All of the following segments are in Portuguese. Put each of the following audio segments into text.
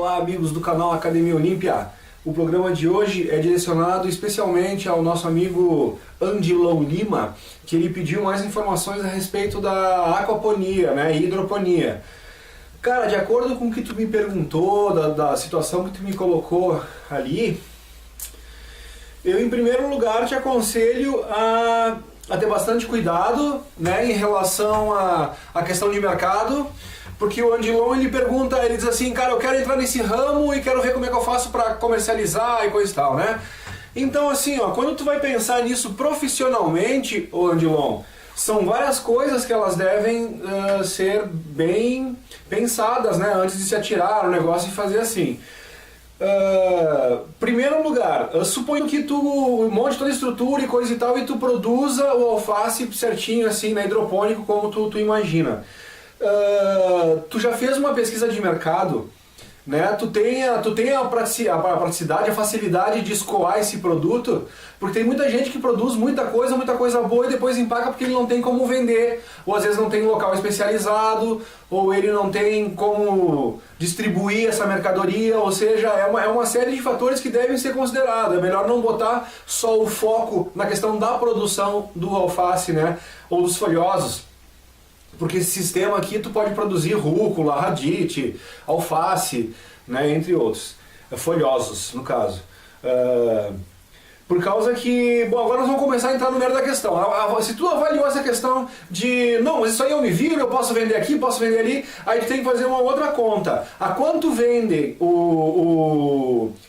Olá amigos do canal Academia Olímpia. O programa de hoje é direcionado especialmente ao nosso amigo Andilon Lima, que ele pediu mais informações a respeito da aquaponia, né, hidroponia. Cara, de acordo com o que tu me perguntou, da situação que tu me colocou ali, eu em primeiro lugar te aconselho a ter bastante cuidado, né, em relação à questão de mercado, porque o Andilon ele pergunta, ele diz assim, cara, eu quero entrar nesse ramo e quero ver como é que eu faço para comercializar e coisa e tal, né? Então assim, ó, quando tu vai pensar nisso profissionalmente, ô Andilon, são várias coisas que elas devem ser bem pensadas, né, antes de se atirar no negócio e fazer assim. Primeiro lugar, suponho que tu monte toda a estrutura e coisa e tal e tu produza o alface certinho assim, na hidropônico como tu imagina. Tu já fez uma pesquisa de mercado, né? Tu tem a praticidade, a facilidade de escoar esse produto, porque tem muita gente que produz muita coisa boa e depois empaca porque ele não tem como vender, ou às vezes não tem local especializado, ou ele não tem como distribuir essa mercadoria, ou seja, é uma série de fatores que devem ser considerados. É melhor não botar só o foco na questão da produção do alface, né? Ou dos folhosos. Porque esse sistema aqui tu pode produzir rúcula, radite, alface, né, entre outros, folhosos no caso. Por causa que, bom, agora nós vamos começar a entrar no mérito da questão. Se tu avaliou essa questão de, não, mas isso aí eu me viro, eu posso vender aqui, posso vender ali, aí tu tem que fazer uma outra conta. A quanto vende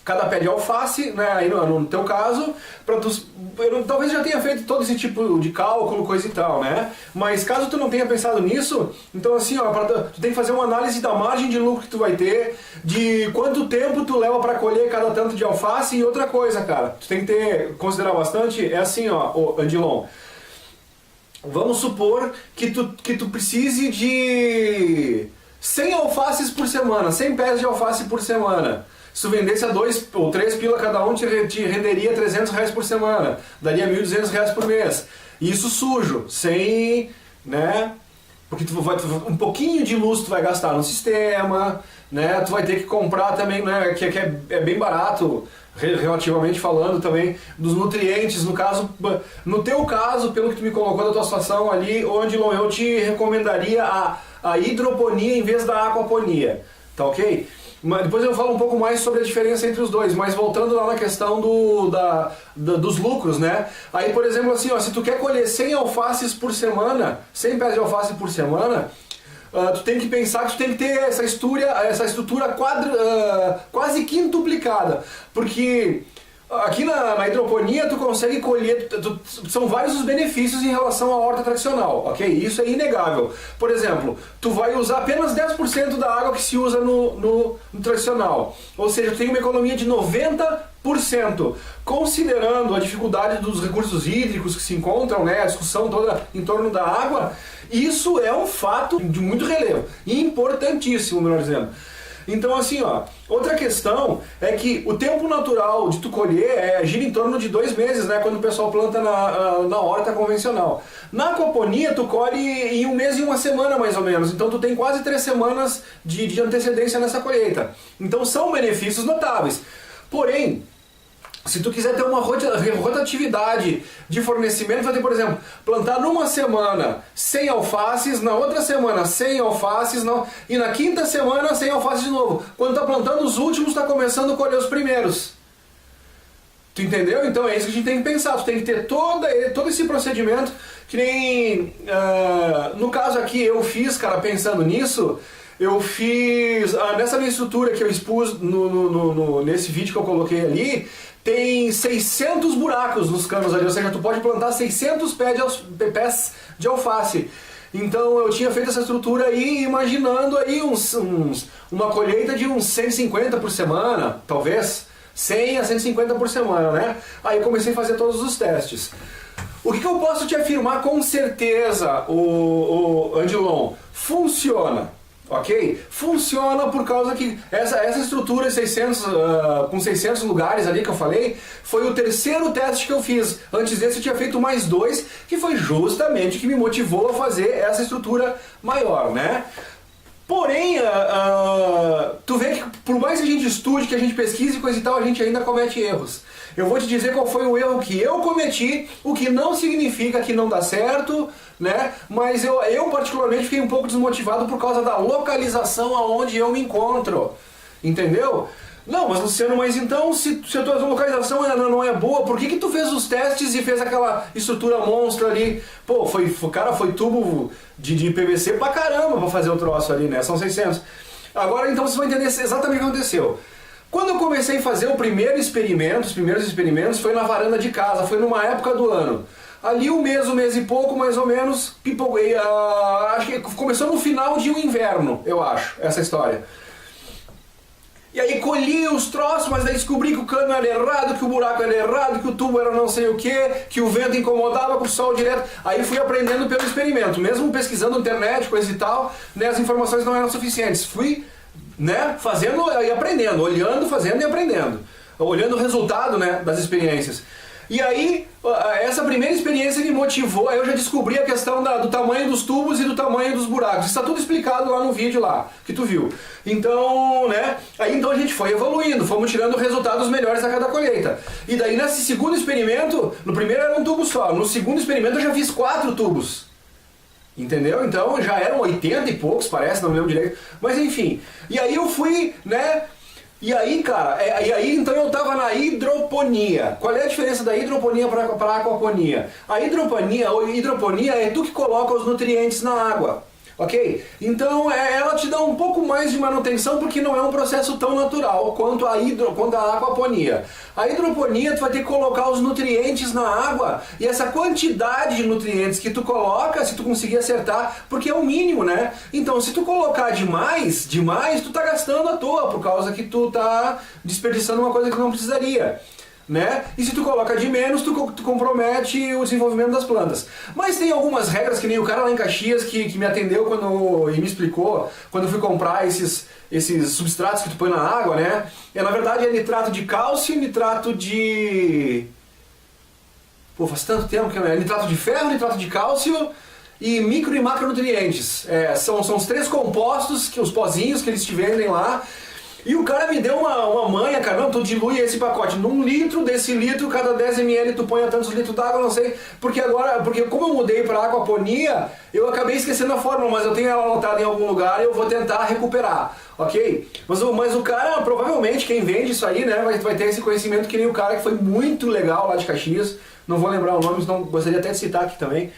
cada pé de alface, né, aí no teu caso, talvez já tenha feito todo esse tipo de cálculo, coisa e tal, né? Mas caso tu não tenha pensado nisso, então assim, ó, tu tem que fazer uma análise da margem de lucro que tu vai ter, de quanto tempo tu leva para colher cada tanto de alface e outra coisa, cara. Tu tem que considerar bastante, é assim, ó, Andilon. Vamos supor que tu precise de 100 alfaces por semana, 100 pés de alface por semana. Se tu vendesse a 2 ou 3 pila cada um, te renderia R$300 por semana, daria R$1.200 por mês. Isso sujo, sem, né? Porque um pouquinho de luz tu vai gastar no sistema, né? Tu vai ter que comprar também, né? Que é bem barato, relativamente falando também, dos nutrientes. No teu caso, pelo que tu me colocou da tua situação ali, onde eu te recomendaria a hidroponia em vez da aquaponia, tá ok? Mas depois eu falo um pouco mais sobre a diferença entre os dois, mas voltando lá na questão dos lucros, né? Aí, por exemplo, assim, ó, se tu quer colher 100 alfaces por semana, 100 pés de alface por semana, tu tem que pensar que tu tem que ter essa estrutura quase quintuplicada, porque aqui na hidroponia tu consegue colher, são vários os benefícios em relação à horta tradicional, ok? Isso é inegável. Por exemplo, tu vai usar apenas 10% da água que se usa no tradicional, ou seja, tu tem uma economia de 90%, considerando a dificuldade dos recursos hídricos que se encontram, né, a discussão toda em torno da água. Isso é um fato de muito relevo, importantíssimo, melhor dizendo. Então assim, ó, outra questão é que o tempo natural de tu colher gira em torno de 2 meses, né, quando o pessoal planta na horta convencional. Na aquaponia tu colhe em 1 mês e 1 semana mais ou menos, então tu tem quase 3 semanas de antecedência nessa colheita. Então são benefícios notáveis. Porém, se tu quiser ter uma rotatividade de fornecimento, vai ter, por exemplo, plantar numa semana 100 alfaces, na outra semana 100 alfaces, e na quinta semana 100 alfaces de novo. Quando tá plantando os últimos, tá começando a colher os primeiros. Tu entendeu? Então é isso que a gente tem que pensar. Tu tem que ter todo esse procedimento, que nem... no caso aqui, eu fiz, cara, pensando nisso... Eu fiz, nessa minha estrutura que eu expus nesse vídeo que eu coloquei ali, tem 600 buracos nos canos ali, ou seja, tu pode plantar 600 pés de alface. Então eu tinha feito essa estrutura aí, imaginando aí uma colheita de uns 150 por semana, talvez, 100 a 150 por semana, né? Aí eu comecei a fazer todos os testes. O que eu posso te afirmar com certeza, o Andilon? Funciona. Ok? Funciona por causa que essa estrutura com 600 lugares ali que eu falei, foi o terceiro teste que eu fiz. Antes desse eu tinha feito mais 2, que foi justamente o que me motivou a fazer essa estrutura maior, né? Porém, tu vê que por mais que a gente estude, que a gente pesquise e coisa e tal, a gente ainda comete erros. Eu vou te dizer qual foi o erro que eu cometi, o que não significa que não dá certo, né? Mas eu particularmente fiquei um pouco desmotivado por causa da localização aonde eu me encontro, entendeu? Não, mas Luciano, mas então se a tua localização não é boa, por que tu fez os testes e fez aquela estrutura monstra ali? Pô, cara, foi tubo de PVC pra caramba pra fazer o troço ali, né? São 600. Agora então você vai entender exatamente o que aconteceu. Quando eu comecei a fazer os primeiros experimentos foi na varanda de casa, foi numa época do ano. Ali um mês e pouco, mais ou menos, acho que começou no final de um inverno, eu acho, essa história. E aí colhi os troços, mas daí descobri que o cano era errado, que o buraco era errado, que o tubo era não sei o que o vento incomodava com o sol direto. Aí fui aprendendo pelo experimento, mesmo pesquisando na internet, coisa e tal, né, as informações não eram suficientes. Fui, né, fazendo e aprendendo, olhando, fazendo e aprendendo. Olhando o resultado, né, das experiências. E aí, essa primeira experiência me motivou, aí eu já descobri a questão do tamanho dos tubos e do tamanho dos buracos. Isso está tudo explicado lá no vídeo lá, que tu viu. Então, né, aí então a gente foi evoluindo, fomos tirando resultados melhores a cada colheita. E daí nesse segundo experimento, no primeiro era um tubo só, no segundo experimento eu já fiz 4 tubos. Entendeu? Então já eram 80 e poucos, parece, não me lembro direito. Mas enfim, e aí eu fui, né... E aí, cara, então eu tava na hidroponia. Qual é a diferença da hidroponia para a aquaponia? A hidroponia é tu que coloca os nutrientes na água, ok? Então ela te dá um pouco mais de manutenção porque não é um processo tão natural quanto a aquaponia. A hidroponia tu vai ter que colocar os nutrientes na água e essa quantidade de nutrientes que tu coloca, se tu conseguir acertar, porque é o mínimo, né? Então se tu colocar demais, tu tá gastando à toa por causa que tu tá desperdiçando uma coisa que não precisaria. Né? E se tu coloca de menos, tu compromete o desenvolvimento das plantas. Mas tem algumas regras, que nem o cara lá em Caxias que me atendeu e me explicou quando eu fui comprar esses substratos que tu põe na água, né? Na verdade é nitrato de cálcio, nitrato de... Pô, faz tanto tempo que é nitrato de ferro, nitrato de cálcio e micro e macronutrientes. São os 3 compostos, os pozinhos que eles te vendem lá. E o cara me deu uma manha, cara, não, tu dilui esse pacote num litro, desse litro, cada 10 ml tu põe a tantos litros d'água, não sei, porque como eu mudei para aquaponia, eu acabei esquecendo a fórmula, mas eu tenho ela anotada em algum lugar e eu vou tentar recuperar, ok? Mas o cara, provavelmente, quem vende isso aí, né, vai ter esse conhecimento que nem o cara que foi muito legal lá de Caxias, não vou lembrar o nome, senão gostaria até de citar aqui também.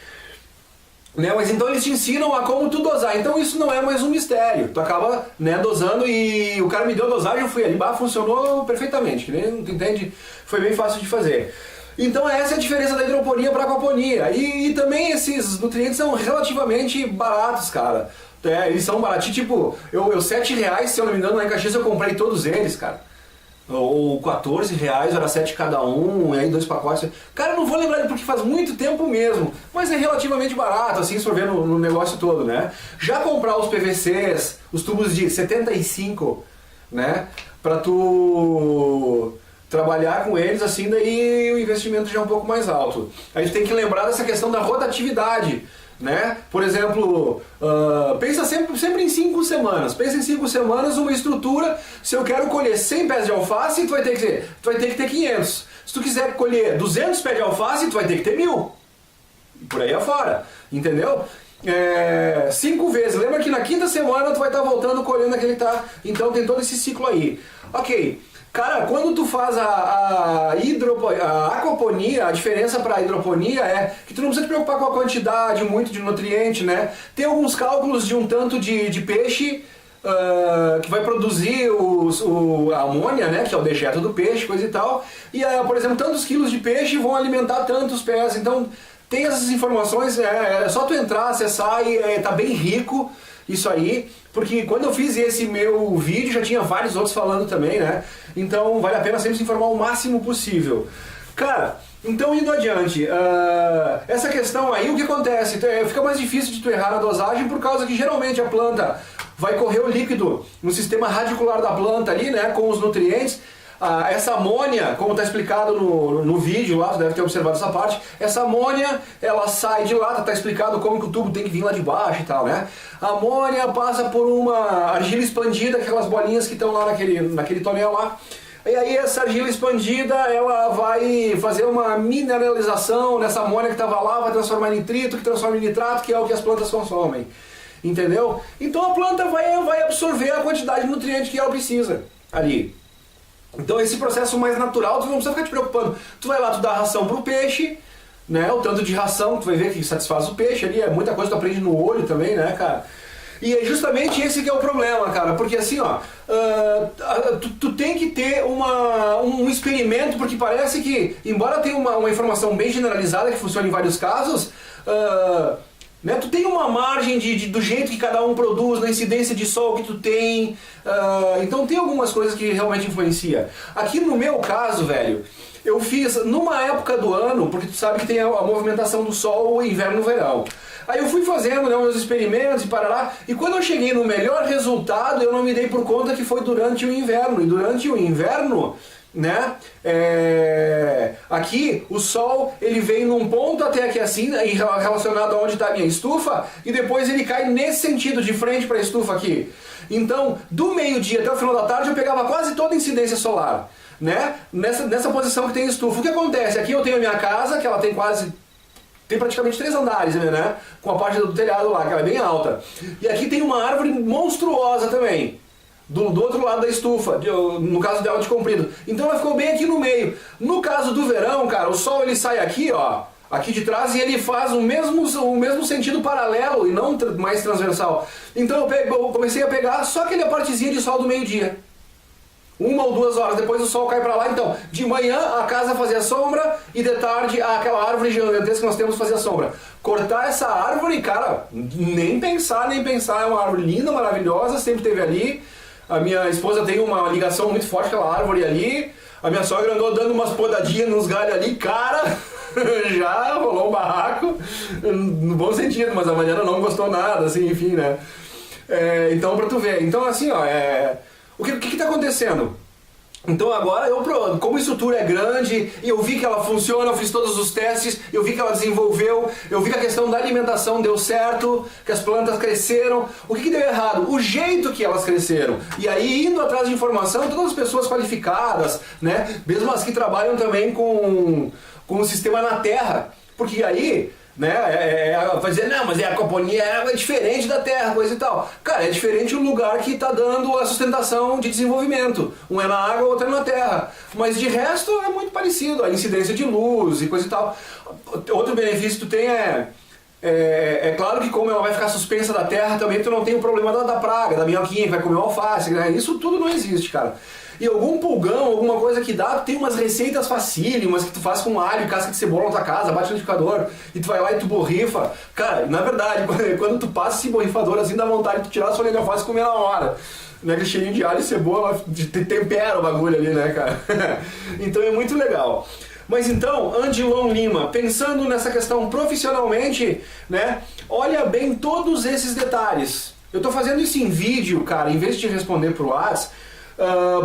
Né, mas então eles te ensinam a como tu dosar, então isso não é mais um mistério, tu acaba, né, dosando e o cara me deu a dosagem, eu fui ali, funcionou perfeitamente, que nem, tu entende? Foi bem fácil de fazer. Então essa é a diferença da hidroponia para a aquaponia, e também esses nutrientes são relativamente baratos, cara, eles são baratinhos, tipo, eu R$7, se eu não me engano, lá em Caxias eu comprei todos eles, cara. Ou R$14, era 7 cada um, e aí 2 pacotes. Cara, eu não vou lembrar porque faz muito tempo mesmo, mas é relativamente barato, assim, se for ver no negócio todo, né? Já comprar os PVCs, os tubos de 75, né? Pra tu trabalhar com eles, assim, daí o investimento já é um pouco mais alto. A gente tem que lembrar dessa questão da rotatividade. Né? Por exemplo, pensa sempre em 5 semanas. Pensa em 5 semanas uma estrutura. Se eu quero colher 100 pés de alface, tu vai ter que ter 500. Se tu quiser colher 200 pés de alface, tu vai ter que ter 1000. Por aí afora, entendeu? 5 vezes. Lembra que na 5ª semana tu vai estar voltando colhendo aquele que tá. Então tem todo esse ciclo aí. Ok. Cara, quando tu faz a aquaponia, a diferença para a hidroponia é que tu não precisa te preocupar com a quantidade muito de nutriente, né? Tem alguns cálculos de um tanto de peixe que vai produzir a amônia, né? Que é o dejeto do peixe, coisa e tal. E, por exemplo, tantos quilos de peixe vão alimentar tantos pés. Então, tem essas informações, é só tu entrar, acessar e tá bem rico isso aí. Porque quando eu fiz esse meu vídeo, já tinha vários outros falando também, né? Então vale a pena sempre se informar o máximo possível. Cara, então indo adiante, essa questão aí, o que acontece? Fica mais difícil de tu errar na dosagem por causa que geralmente a planta vai correr o líquido no sistema radicular da planta ali, né? Com os nutrientes. essa amônia, como está explicado no vídeo lá, tu deve ter observado essa parte, essa amônia, ela sai de lá, está explicado como que o tubo tem que vir lá de baixo e tal, né? A amônia passa por uma argila expandida, aquelas bolinhas que estão lá naquele tonel lá, e aí essa argila expandida, ela vai fazer uma mineralização nessa amônia que estava lá, vai transformar em nitrito, que transforma em nitrato, que é o que as plantas consomem, entendeu? Então a planta vai absorver a quantidade de nutriente que ela precisa ali. Então esse processo mais natural, tu não precisa ficar te preocupando. Tu vai lá, tu dá ração pro peixe, né? O tanto de ração, tu vai ver que satisfaz o peixe ali, é muita coisa que tu aprende no olho também, né, cara? E é justamente esse que é o problema, cara, porque assim, ó, tu tem que ter um experimento, porque parece que, embora tenha uma informação bem generalizada que funciona em vários casos, né, tu tem uma margem do jeito que cada um produz, na incidência de sol que tu tem, então tem algumas coisas que realmente influencia. Aqui no meu caso, velho, eu fiz numa época do ano, porque tu sabe que tem a movimentação do sol inverno e verão. Aí eu fui fazendo, né, meus experimentos e parará, e quando eu cheguei no melhor resultado, eu não me dei por conta que foi durante o inverno. E durante o inverno, né, aqui o sol ele vem num ponto até aqui assim, relacionado a onde está a minha estufa, e depois ele cai nesse sentido, de frente para a estufa aqui. Então, do meio-dia até o final da tarde, eu pegava quase toda a incidência solar, né, nessa posição que tem estufa. O que acontece? Aqui eu tenho a minha casa, que ela tem praticamente 3 andares, né? Com a parte do telhado lá, que ela é bem alta. E aqui tem uma árvore monstruosa também, do outro lado da estufa, no caso dela de comprido. Então ela ficou bem aqui no meio. No caso do verão, cara, o sol ele sai aqui, ó, aqui de trás, e ele faz o mesmo sentido paralelo e não mais transversal. Então eu comecei a pegar só aquela partezinha de sol do meio-dia. 1 ou 2 horas depois o sol cai pra lá, então de manhã a casa fazia sombra e de tarde aquela árvore gigantesca que nós temos fazia sombra. Cortar essa árvore, cara, nem pensar, é uma árvore linda, maravilhosa, sempre teve ali. A minha esposa tem uma ligação muito forte com aquela árvore ali. A minha sogra andou dando umas podadinhas nos galhos ali, cara, já rolou um barraco, no bom sentido, mas a Mariana não gostou nada, assim, enfim, né. Então pra tu ver, então assim, ó, o que está acontecendo? Então agora, como a estrutura é grande, eu vi que ela funciona, eu fiz todos os testes, eu vi que ela desenvolveu, eu vi que a questão da alimentação deu certo, que as plantas cresceram. O que deu errado? O jeito que elas cresceram. E aí, indo atrás de informação, todas as pessoas qualificadas, né, mesmo as que trabalham também com o sistema na terra, porque aí, né, vai dizer, não, mas a aquaponia é diferente da terra, coisa e tal. Cara, é diferente o lugar que está dando a sustentação de desenvolvimento. Um é na água, o outro é na terra. Mas de resto é muito parecido, a incidência de luz e coisa e tal. Outro benefício que tu tem é claro que como ela vai ficar suspensa da terra, também tu não tem o problema da praga, da minhoquinha que vai comer o alface, né? Isso tudo não existe, cara. E algum pulgão, alguma coisa que dá, tem umas receitas facílimas que tu faz com alho e casca de cebola na tua casa, bate no liquidificador e tu vai lá e tu borrifa. Cara, na verdade, quando tu passa esse borrifador assim, dá vontade de tu tirar a folha de alface e comer na hora. Né, aquele cheirinho de alho e cebola, tempera o bagulho ali, né, cara? Então é muito legal. Mas então, Andilon Lima, pensando nessa questão profissionalmente, né, olha bem todos esses detalhes. Eu tô fazendo isso em vídeo, cara, em vez de te responder pro WhatsApp,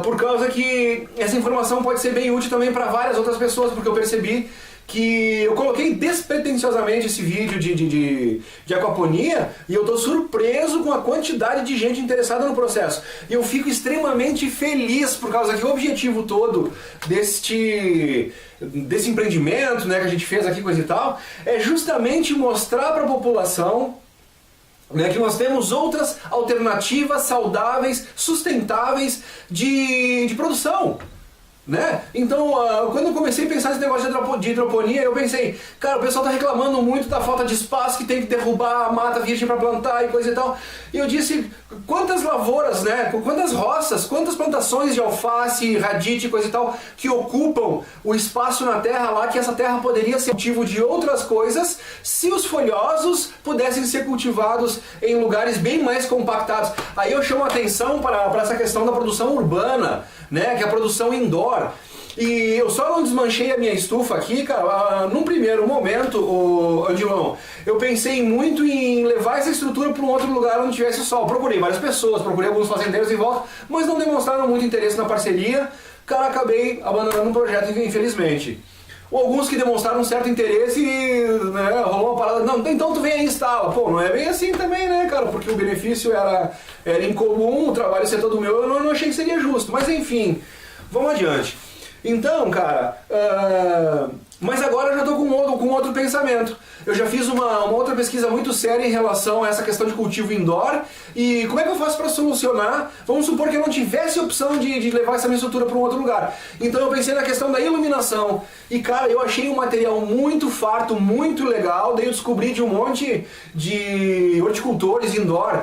por causa que essa informação pode ser bem útil também para várias outras pessoas, porque eu percebi que eu coloquei despretensiosamente esse vídeo de aquaponia e eu estou surpreso com a quantidade de gente interessada no processo. E eu fico extremamente feliz por causa que o objetivo todo desse empreendimento, né, que a gente fez aqui, coisa e tal, é justamente mostrar para a população, né, que nós temos outras alternativas saudáveis, sustentáveis de produção. Né? Então, quando eu comecei a pensar nesse negócio de hidroponia, eu pensei, cara, o pessoal está reclamando muito da falta de espaço, que tem que derrubar a mata virgem para plantar e coisa e tal. E eu disse, quantas lavouras, né? Quantas roças, quantas plantações de alface, radite e coisa e tal, que ocupam o espaço na terra lá, que essa terra poderia ser cultivo de outras coisas, se os folhosos pudessem ser cultivados em lugares bem mais compactados. Aí eu chamo a atenção para essa questão da produção urbana, né, que é a produção indoor. E eu só não desmanchei a minha estufa aqui, cara, num primeiro momento, Andilão, eu pensei muito em levar essa estrutura para um outro lugar onde tivesse sol. Procurei várias pessoas, procurei alguns fazendeiros em volta, mas não demonstraram muito interesse na parceria. cara, acabei abandonando o projeto, infelizmente. Alguns que demonstraram um certo interesse e, né, rolou uma parada, não, então tu vem aí e instala. Pô, não é bem assim também, né, cara, porque o benefício era incomum, o trabalho ser todo meu, eu não achei que seria justo. Mas enfim, vamos adiante. Então, cara, mas agora eu já estou com outro pensamento. Eu já fiz uma outra pesquisa muito séria em relação a essa questão de cultivo indoor e como é que eu faço para solucionar? Vamos supor que eu não tivesse opção de levar essa minha estrutura para um outro lugar. Então eu pensei na questão da iluminação e, cara, eu achei um material muito farto, muito legal. Daí eu descobri de um monte de horticultores indoor,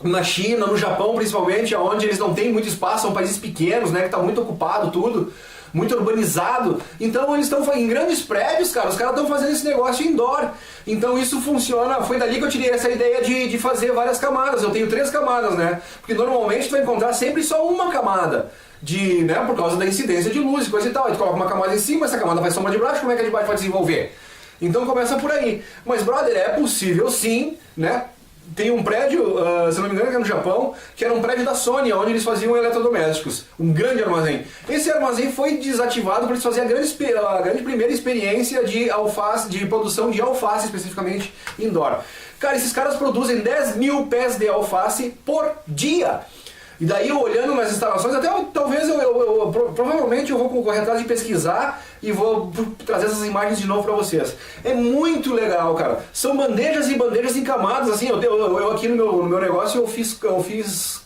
na China, no Japão principalmente, onde eles não têm muito espaço, são países pequenos, né, que está muito ocupado tudo, muito urbanizado. Então eles estão em grandes prédios, cara, os caras estão fazendo esse negócio indoor. Então isso funciona, foi dali que eu tirei essa ideia de fazer várias camadas. Eu tenho 3 camadas, né, porque normalmente tu vai encontrar sempre só uma camada. Né, por causa da incidência de luz e coisa e tal. Aí tu coloca uma camada em cima, essa camada vai sombra de baixo, como é que a de baixo vai desenvolver? Então começa por aí. Mas, brother, é possível sim, né? Tem um prédio, se não me engano, que é no Japão, que era um prédio da Sony, onde eles faziam eletrodomésticos. Um grande armazém. Esse armazém foi desativado para eles fazerem a grande primeira experiência de alface, de produção de alface, especificamente indoor. Cara, esses caras produzem 10 mil pés de alface por dia. E daí, eu olhando nas instalações, até talvez provavelmente eu vou correr atrás de pesquisar e vou trazer essas imagens de novo pra vocês. É muito legal, cara. São bandejas e bandejas em camadas, assim, eu aqui no meu negócio eu fiz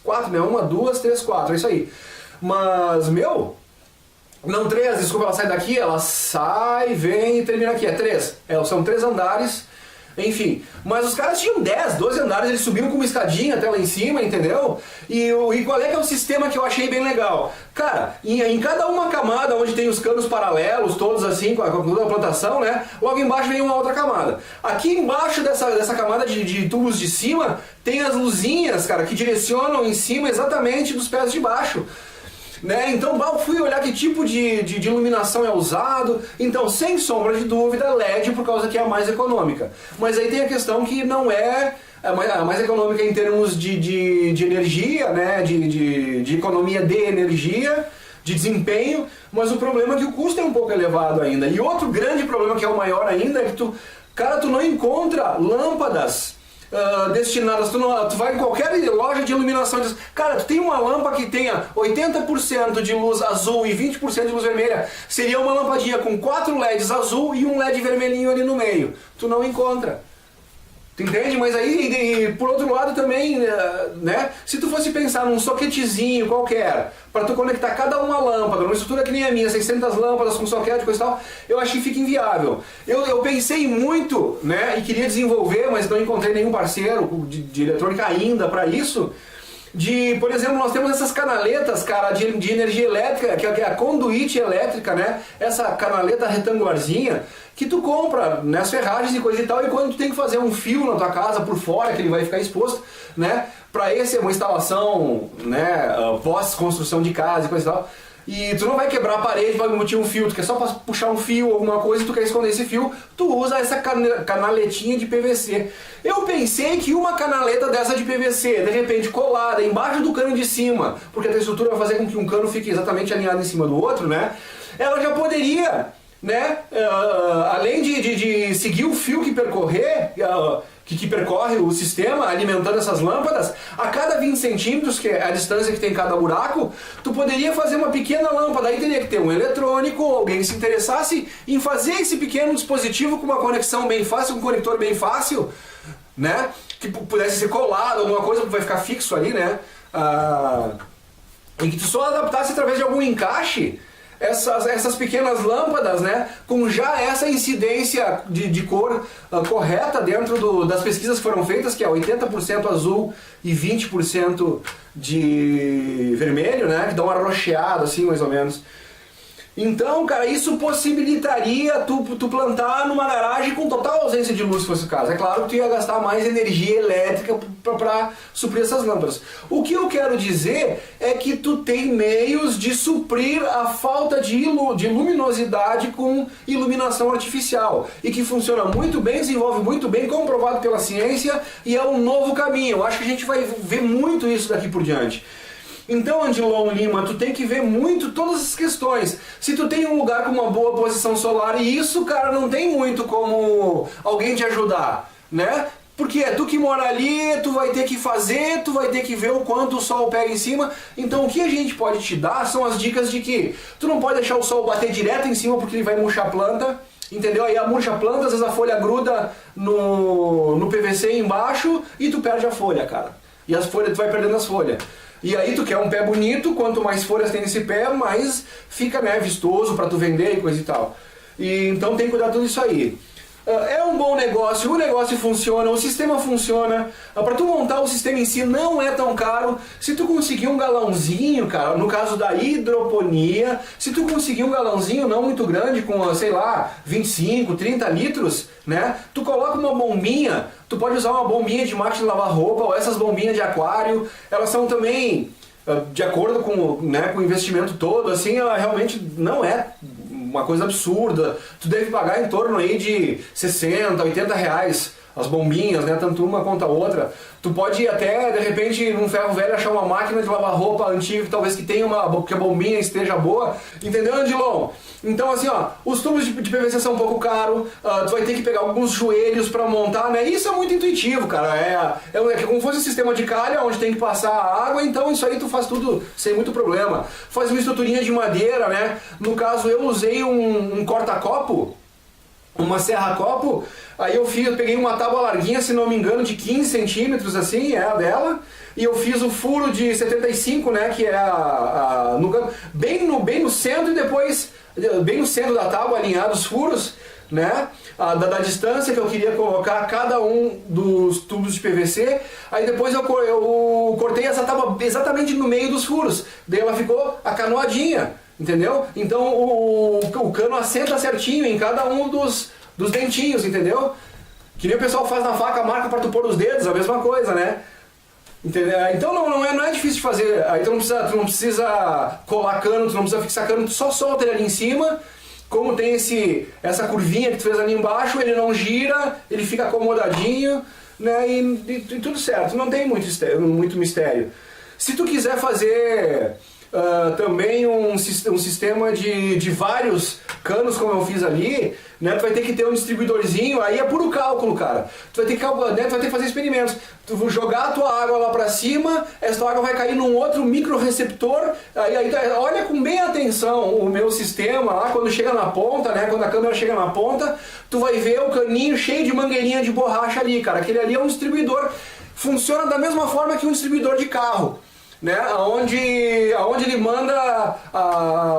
4, né? 1, 2, 3, 4, é isso aí. Mas, não 3, desculpa, ela sai daqui, ela sai, vem e termina aqui, é 3. São 3 andares. Enfim, mas os caras tinham 10, 12 andares, eles subiam com uma escadinha até lá em cima, entendeu? E qual é que é o sistema que eu achei bem legal? Cara, em cada uma camada onde tem os canos paralelos, todos assim, com toda a plantação, né? Logo embaixo vem uma outra camada. Aqui embaixo dessa camada de tubos de cima, tem as luzinhas, cara, que direcionam em cima exatamente dos pés de baixo. Né? Então eu fui olhar que tipo de iluminação é usado. Então, sem sombra de dúvida, LED, por causa que é a mais econômica. Mas aí tem a questão que não é a mais econômica em termos de energia, né? de economia de energia, de desempenho, mas o problema é que o custo é um pouco elevado ainda. E outro grande problema, que é o maior ainda, é que tu não encontra lâmpadas destinadas, tu vai em qualquer loja de iluminação e diz, cara, tu tem uma lâmpada que tenha 80% de luz azul e 20% de luz vermelha, seria uma lampadinha com 4 LEDs azul e um LED vermelhinho ali no meio. Tu não encontra. Tu entende? Mas aí, por outro lado também, né? Se tu fosse pensar num soquetezinho qualquer, para tu conectar cada uma lâmpada, numa estrutura que nem a minha, 600 lâmpadas com soquete e coisa e tal, eu acho que fica inviável. Eu pensei muito, né? E queria desenvolver, mas não encontrei nenhum parceiro de eletrônica ainda para isso. Por exemplo, nós temos essas canaletas, cara, de energia elétrica, que é a conduíte elétrica, né? Essa canaleta retangularzinha, que tu compra nas ferragens e coisa e tal, e quando tu tem que fazer um fio na tua casa por fora, que ele vai ficar exposto, né? Pra esse é uma instalação, né, pós-construção de casa e coisa e tal. E tu não vai quebrar a parede para emitir um fio, tu quer só puxar um fio, alguma coisa, e tu quer esconder esse fio, tu usa essa canaletinha de PVC. Eu pensei que uma canaleta dessa de PVC, de repente colada embaixo do cano de cima, porque a estrutura vai fazer com que um cano fique exatamente alinhado em cima do outro, né? Ela já poderia, né, além de seguir o fio que percorrer, que percorre o sistema alimentando essas lâmpadas, a cada 20 centímetros, que é a distância que tem cada buraco, tu poderia fazer uma pequena lâmpada. Aí teria que ter um eletrônico, alguém que se interessasse em fazer esse pequeno dispositivo com uma conexão bem fácil, um conector bem fácil, né, que pudesse ser colado, alguma coisa que vai ficar fixo ali, né, e que tu só adaptasse através de algum encaixe essas pequenas lâmpadas, né, com já essa incidência de cor correta dentro das pesquisas que foram feitas, que é 80% azul e 20% de vermelho, né, que dá uma rocheada assim, mais ou menos. Então, cara, isso possibilitaria tu plantar numa garagem com total ausência de luz, se fosse o caso. É claro que tu ia gastar mais energia elétrica para suprir essas lâmpadas. O que eu quero dizer é que tu tem meios de suprir a falta de luminosidade com iluminação artificial. E que funciona muito bem, desenvolve muito bem, comprovado pela ciência, e é um novo caminho. Eu acho que a gente vai ver muito isso daqui por diante. Então, Andilon Lima, tu tem que ver muito todas essas questões. Se tu tem um lugar com uma boa posição solar, e isso, cara, não tem muito como alguém te ajudar, né? Porque é tu que mora ali, tu vai ter que fazer, tu vai ter que ver o quanto o sol pega em cima. Então o que a gente pode te dar são as dicas de que tu não pode deixar o sol bater direto em cima porque ele vai murchar a planta, entendeu? Aí murcha a planta, às vezes a folha gruda no PVC embaixo e tu perde a folha, cara. E as folhas, tu vai perdendo as folhas. E aí tu quer um pé bonito, quanto mais folhas tem nesse pé, mais fica, né, vistoso pra tu vender e coisa e tal. E então tem que cuidar de tudo isso aí. É um bom negócio, o negócio funciona, o sistema funciona. Para tu montar o sistema em si não é tão caro. Se tu conseguir um galãozinho, cara, no caso da hidroponia, se tu conseguir um galãozinho não muito grande, com, sei lá, 25, 30 litros, né? Tu coloca uma bombinha, tu pode usar uma bombinha de máquina de lavar roupa, ou essas bombinhas de aquário, elas são também, de acordo com, né, com o investimento todo, assim, ela realmente não é uma coisa absurda. Tu deve pagar em torno aí de 60, 80 reais as bombinhas, né? Tanto uma quanto a outra. Tu pode até, de repente, num ferro velho, achar uma máquina de lavar roupa antiga, talvez que tenha que a bombinha esteja boa. Entendeu, Andilon? Então, assim, ó, os tubos de PVC são um pouco caros, tu vai ter que pegar alguns joelhos para montar, né? Isso é muito intuitivo, cara. É como se fosse um sistema de calha, onde tem que passar a água, então isso aí tu faz tudo sem muito problema. Faz uma estruturinha de madeira, né? No caso, eu usei um corta-copo, uma serra-copo, aí eu peguei uma tábua larguinha, se não me engano, de 15 centímetros, assim, é a dela, e eu fiz o furo de 75, né, que é bem no centro, e depois, bem no centro da tábua, alinhado os furos, né, da distância que eu queria colocar cada um dos tubos de PVC, aí depois eu cortei essa tábua exatamente no meio dos furos, daí ela ficou acanoadinha. Entendeu? Então o cano assenta certinho em cada um dos dentinhos, entendeu? Que nem o pessoal faz na faca, marca para tu pôr os dedos, a mesma coisa, né? Entendeu? Então não é difícil de fazer. Aí tu não precisa colar cano, tu não precisa fixar cano, tu só solta ele ali em cima. Como tem essa curvinha que tu fez ali embaixo, ele não gira, ele fica acomodadinho, né? E tudo certo, não tem muito mistério. Se tu quiser fazer também um sistema de vários canos, como eu fiz ali, né? Tu vai ter que ter um distribuidorzinho, aí é puro cálculo, cara. Tu vai ter que fazer experimentos. Tu vai jogar a tua água lá pra cima, essa água vai cair num outro micro receptor, aí olha com bem atenção o meu sistema lá, quando chega na ponta, né? Quando a câmera chega na ponta, tu vai ver o caninho cheio de mangueirinha de borracha ali, cara. Aquele ali é um distribuidor, funciona da mesma forma que um distribuidor de carro, né, aonde ele manda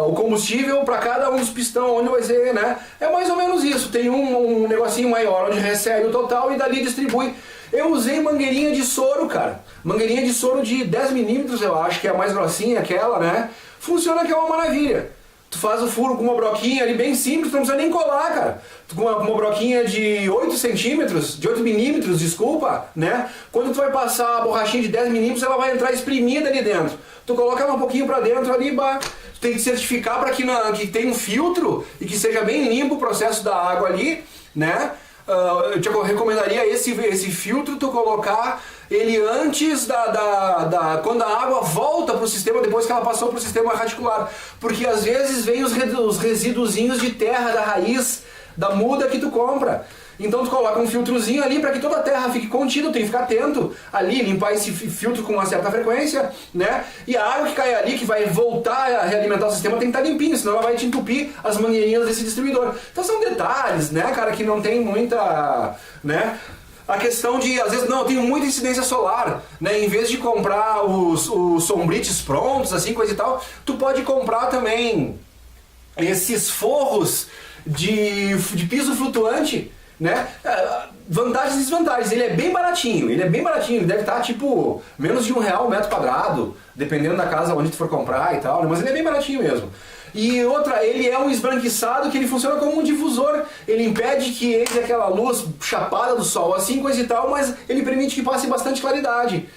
o combustível para cada um dos pistões, onde vai ser, né? É mais ou menos isso. Tem um negocinho maior onde recebe o total e dali distribui. Eu usei mangueirinha de soro, cara. Mangueirinha de soro de 10 milímetros, eu acho que é a mais grossinha, aquela, né? Funciona que é uma maravilha. Tu faz o furo com uma broquinha ali bem simples, tu não precisa nem colar, cara. Tu com uma broquinha de 8 centímetros, de 8 milímetros, desculpa, né? Quando tu vai passar a borrachinha de 10 milímetros, ela vai entrar espremida ali dentro. Tu coloca ela um pouquinho pra dentro ali, tu tem que certificar para que tenha um filtro e que seja bem limpo o processo da água ali, né? Eu te recomendaria esse filtro, tu colocar ele antes quando a água volta para o sistema, depois que ela passou para o sistema radicular, porque às vezes vem os resíduozinhos de terra da raiz da muda que tu compra. Então tu coloca um filtrozinho ali para que toda a terra fique contida, tem que ficar atento ali, limpar esse filtro com uma certa frequência, né? E a água que cai ali, que vai voltar a realimentar o sistema, tem que estar limpinho, senão ela vai te entupir as mangueirinhas desse distribuidor. Então são detalhes, né, cara, que não tem muita, né? A questão de, às vezes, não, eu tenho muita incidência solar, né? Em vez de comprar os sombrites prontos, assim, coisa e tal, tu pode comprar também esses forros de piso flutuante, né? Vantagens e desvantagens. Ele é bem baratinho, ele deve estar tipo menos de R$1 o metro quadrado, dependendo da casa onde tu for comprar e tal, né? Mas ele é bem baratinho mesmo. E outra, ele é um esbranquiçado que ele funciona como um difusor, ele impede que entre aquela luz chapada do sol, assim, coisa e tal, mas ele permite que passe bastante claridade,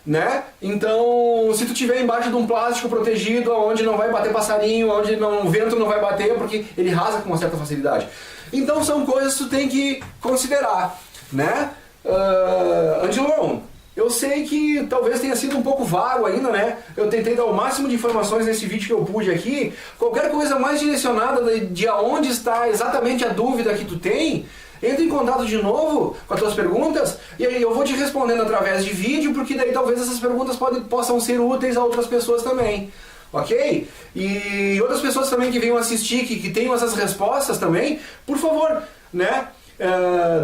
né? Então, se tu tiver embaixo de um plástico protegido, onde não vai bater passarinho, onde o vento não vai bater, porque ele rasga com uma certa facilidade. Então são coisas que tu tem que considerar, né? Andilon, Eu sei que talvez tenha sido um pouco vago ainda, né? Eu tentei dar o máximo de informações nesse vídeo que eu pude aqui. Qualquer coisa mais direcionada de aonde está exatamente a dúvida que tu tem, entra em contato de novo com as tuas perguntas e aí eu vou te respondendo através de vídeo, porque daí talvez essas perguntas possam ser úteis a outras pessoas também. Ok? E outras pessoas também que venham assistir, que tenham essas respostas também, por favor, né?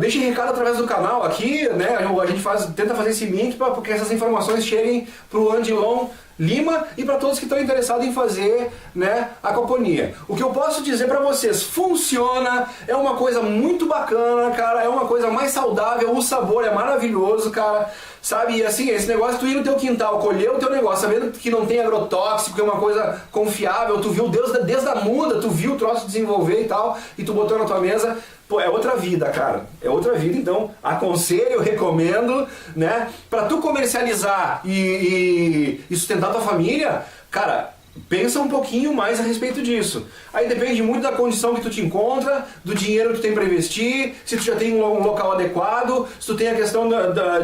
Deixe recado através do canal aqui, né? A gente tenta fazer esse link para que essas informações cheguem para o Andilon Lima e para todos que estão interessados em fazer, né, aquaponia. O que eu posso dizer para vocês, funciona, é uma coisa muito bacana, cara, é uma coisa mais saudável, o sabor é maravilhoso, cara, sabe? E assim, esse negócio, tu ir no teu quintal, colher o teu negócio, sabendo que não tem agrotóxico, que é uma coisa confiável, tu viu desde a muda, tu viu o troço desenvolver e tal, e tu botou na tua mesa. Pô, é outra vida, cara. É outra vida, então aconselho, recomendo, né? Pra tu comercializar e sustentar tua família, cara, pensa um pouquinho mais a respeito disso. Aí depende muito da condição que tu te encontra, do dinheiro que tu tem para investir, se tu já tem um local adequado, se tu tem a questão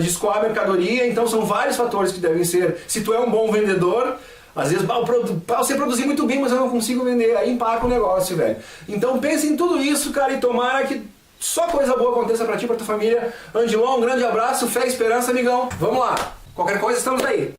de escoar a mercadoria, então são vários fatores que devem ser. Se tu é um bom vendedor, às vezes, eu sei produzir muito bem, mas eu não consigo vender, aí empaca o negócio, velho. Então pensa em tudo isso, cara, e tomara que só coisa boa aconteça pra ti e pra tua família. Andilon, um grande abraço, fé e esperança, amigão. Vamos lá, qualquer coisa estamos aí.